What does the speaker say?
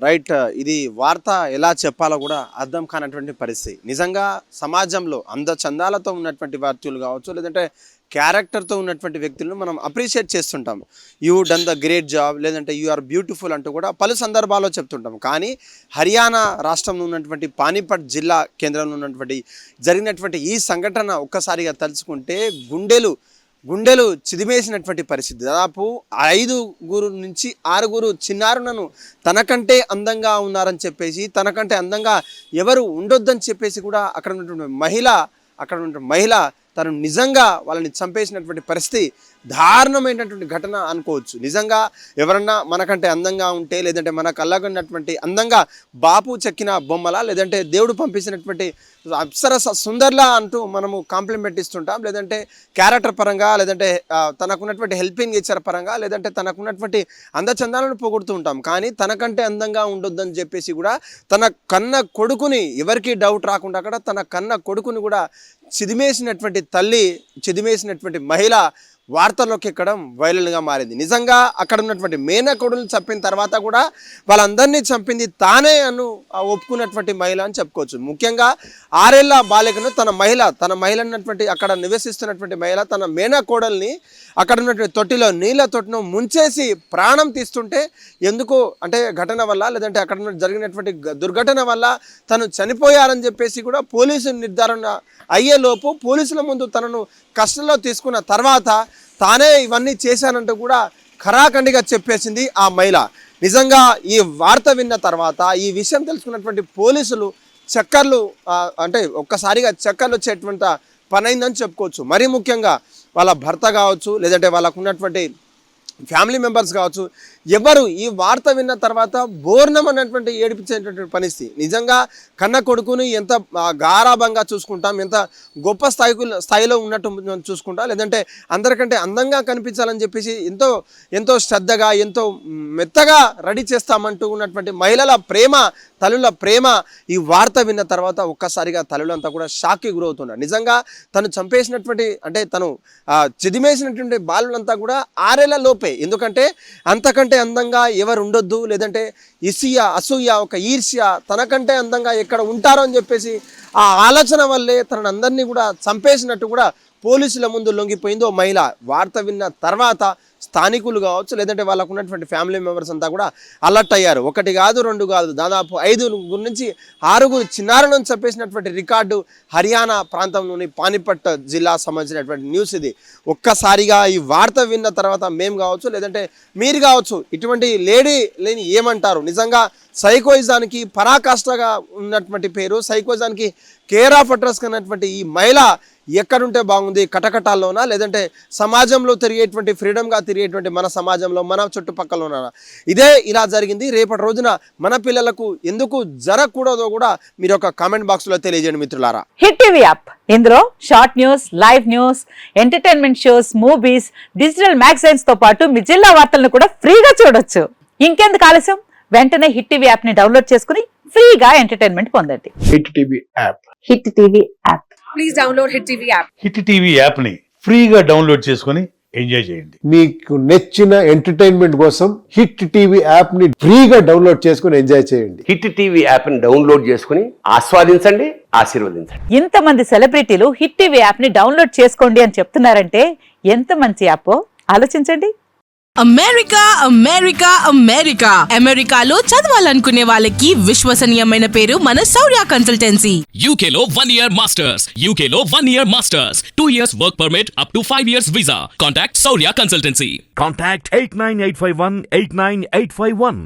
Right. ఇది వార్త ఎలా చెప్పాలో కూడా అర్థం కానటువంటి పరిస్థితి. నిజంగా సమాజంలో అందచందాలతో ఉన్నటువంటి వ్యక్తులు కావచ్చు, లేదంటే క్యారెక్టర్తో ఉన్నటువంటి వ్యక్తులను మనం అప్రిషియేట్ చేస్తుంటాం. You done the great job, లేదంటే యూ ఆర్ బ్యూటిఫుల్ అంటూ కూడా పలు సందర్భాల్లో చెప్తుంటాం. కానీ హర్యానా రాష్ట్రంలో ఉన్నటువంటి పానీపట్ జిల్లా కేంద్రంలో ఉన్నటువంటి జరిగినటువంటి ఈ సంఘటన ఒక్కసారిగా తలుచుకుంటే గుండెలు చిదిమేసినటువంటి పరిస్థితి. దాదాపు 5 నుంచి 6 చిన్నారులను తనకంటే అందంగా ఉన్నారని చెప్పేసి, తనకంటే అందంగా ఎవరు ఉండొద్దని చెప్పేసి కూడా అక్కడ ఉన్నటువంటి మహిళ తను నిజంగా వాళ్ళని చంపేసినటువంటి పరిస్థితి దారుణమైనటువంటి ఘటన అనుకోవచ్చు. నిజంగా ఎవరన్నా మనకంటే అందంగా ఉంటే, లేదంటే మన కళ్ళకున్నటువంటి అందంగా బాపు చెక్కిన బొమ్మలా, లేదంటే దేవుడు పంపించినటువంటి అప్సరస సుందర్లా అంటూ మనము కాంప్లిమెంట్ ఇస్తుంటాం. లేదంటే క్యారెక్టర్ పరంగా, లేదంటే తనకున్నటువంటి హెల్పింగ్ నేచర్ పరంగా, లేదంటే తనకున్నటువంటి అందచందాలను పొగుడుతూ ఉంటాం. కానీ తనకంటే అందంగా ఉండొద్దని చెప్పేసి కూడా తన కన్న కొడుకుని, ఎవరికి డౌట్ రాకుండా అక్కడ తన కన్న కొడుకుని కూడా చిదిమేసినటువంటి తల్లి, చిదిమేసినటువంటి మహిళ వార్తల్లోకి ఎక్కడం వైరల్గా మారింది. నిజంగా అక్కడ ఉన్నటువంటి మేనకోడులను చంపిన తర్వాత కూడా వాళ్ళందరినీ చంపింది తానే ఒప్పుకున్నటువంటి మహిళ అని చెప్పుకోవచ్చు. ముఖ్యంగా 6 ఏళ్ల బాలికను తన మహిళ అన్నటువంటి అక్కడ నివసిస్తున్నటువంటి మహిళ తన మేనకోడల్ని అక్కడ ఉన్నటువంటి నీళ్ళ తొట్టిను ముంచేసి ప్రాణం తీస్తుంటే, ఎందుకు అంటే ఘటన వల్ల, లేదంటే అక్కడ జరిగినటువంటి దుర్ఘటన వల్ల తను చనిపోయారని చెప్పేసి కూడా పోలీసు నిర్ధారణ అయ్యేలోపు పోలీసుల ముందు తనను కస్టడీలో తీసుకున్న తర్వాత తానే ఇవన్నీ చేశానంటూ కూడా ఖరాఖండిగా చెప్పేసింది ఆ మహిళ. నిజంగా ఈ వార్త విన్న తర్వాత, ఈ విషయం తెలుసుకున్నటువంటి పోలీసులు ఒక్కసారిగా చక్కర్లు వచ్చేటువంటి పని అయిందని చెప్పుకోవచ్చు. మరీ ముఖ్యంగా వాళ్ళ భర్త కావచ్చు, లేదంటే వాళ్ళకు ఉన్నటువంటి ఫ్యామిలీ మెంబర్స్ కావచ్చు, ఎవరు ఈ వార్త విన్న తర్వాత బోర్ణం అన్నటువంటి ఏడిపించేటువంటి పరిస్థితి. నిజంగా కన్న కొడుకుని ఎంత గారాభంగా చూసుకుంటాం, ఎంత గొప్ప స్థాయిలో ఉన్నట్టు చూసుకుంటాం, లేదంటే అందరికంటే అందంగా కనిపించాలని చెప్పేసి ఎంతో శ్రద్ధగా, ఎంతో మెత్తగా రెడీ చేస్తామంటూ ఉన్నటువంటి మహిళల ప్రేమ, తల్లుల ప్రేమ ఈ వార్త విన్న తర్వాత ఒక్కసారిగా తల్లులంతా కూడా షాక్కి గురవుతున్నారు. నిజంగా తను చంపేసినటువంటి, అంటే తను చిదిమేసినటువంటి బాలులంతా కూడా 6 ఏళ్ల లోపే. ఎందుకంటే అంతకంటే అందంగా ఎవరు ఉండొద్దు, లేదంటే అసూయ, ఒక ఈర్ష్య, తనకంటే అందంగా ఎక్కడ ఉంటారో అని చెప్పేసి ఆ ఆలోచన వల్లే తనని అందరినీ కూడా చంపేసినట్టు కూడా పోలీసుల ముందు లొంగిపోయిందో మహిళ. వార్త విన్న తర్వాత స్థానికులు కావచ్చు, లేదంటే వాళ్ళకు ఉన్నటువంటి ఫ్యామిలీ మెంబర్స్ అంతా కూడా అలర్ట్ అయ్యారు. 1 కాదు 2 కాదు, దాదాపు 5 నుంచి 6 చిన్నారులను చంపేసినటువంటి రికార్డు హర్యానా ప్రాంతంలోని పానీపట్ జిల్లా సంబంధించినటువంటి న్యూస్ ఇది. ఒక్కసారిగా ఈ వార్త విన్న తర్వాత మేము కావచ్చు, లేదంటే మీరు కావచ్చు, ఇటువంటి లేని ఏమంటారు? నిజంగా సైకోయిజానికి పరాకాష్ఠగా ఉన్నటువంటి పేరు, సైకోయిజానికి కేర్ ఆఫ్ అడ్రస్ అన్నటువంటి ఈ మహిళ ఎక్కడుంటే బాగుంది? కటకటాల్లోనా, లేదంటే సమాజంలో తిరిగేటువంటి ఫ్రీడమ్గా తిరిగేటువంటి మన సమాజంలో, మన చుట్టుపక్కలలోనా? ఇదే ఇలా జరిగింది. రేపటి రోజున మన పిల్లలకు ఎందుకు జరగకూడదో కూడా మీరు ఒక కామెంట్ బాక్స్లో తెలియజేయండి మిత్రులారా. హిట్ టీవీ యాప్, ఇందులో short news, live news, entertainment shows, movies, digital magazines తో పాటు మీ జిల్లా వార్తలను కూడా ఫ్రీగా చూడొచ్చు. ఇంకెందుకు ఆలస్యం? వెంటనే హిట్ టీవీ యాప్ ని డౌన్లోడ్ చేసుకుని ఫ్రీగా ఎంటర్టైన్మెంట్ పొందండి. Hit TV app. Hit TV app. Please download hit TV app. Hit TV app ని ఫ్రీగా డౌన్లోడ్ చేసుకుని ఎంజాయ్ చేయండి. మీకు నచ్చిన ఎంటర్టైన్మెంట్ కోసం హిట్ టీవీ యాప్ ని ఫ్రీగా డౌన్లోడ్ చేసుకుని ఎంజాయ్ చేయండి. హిట్ టీవీ యాప్ ని డౌన్లోడ్ చేసుకుని ఆస్వాదించండి, ఆశీర్వదించండి. ఇంతమంది సెలబ్రిటీలు హిట్ టీవీ యాప్ ని డౌన్లోడ్ చేసుకోండి అని చెప్తున్నారంటే ఎంత మంచి యాప్ ఆలోచించండి. అమెరికాలో చదవాలనుకునే వాళ్ళకి విశ్వసనీయమైన పేరు మన శౌర్య కన్సల్టెన్సీ. UK లో 1 year masters, UK లో 1 year masters, 2 years work permit up to 5 years visa. Contact Saurya Consultancy. Contact 89851 89851.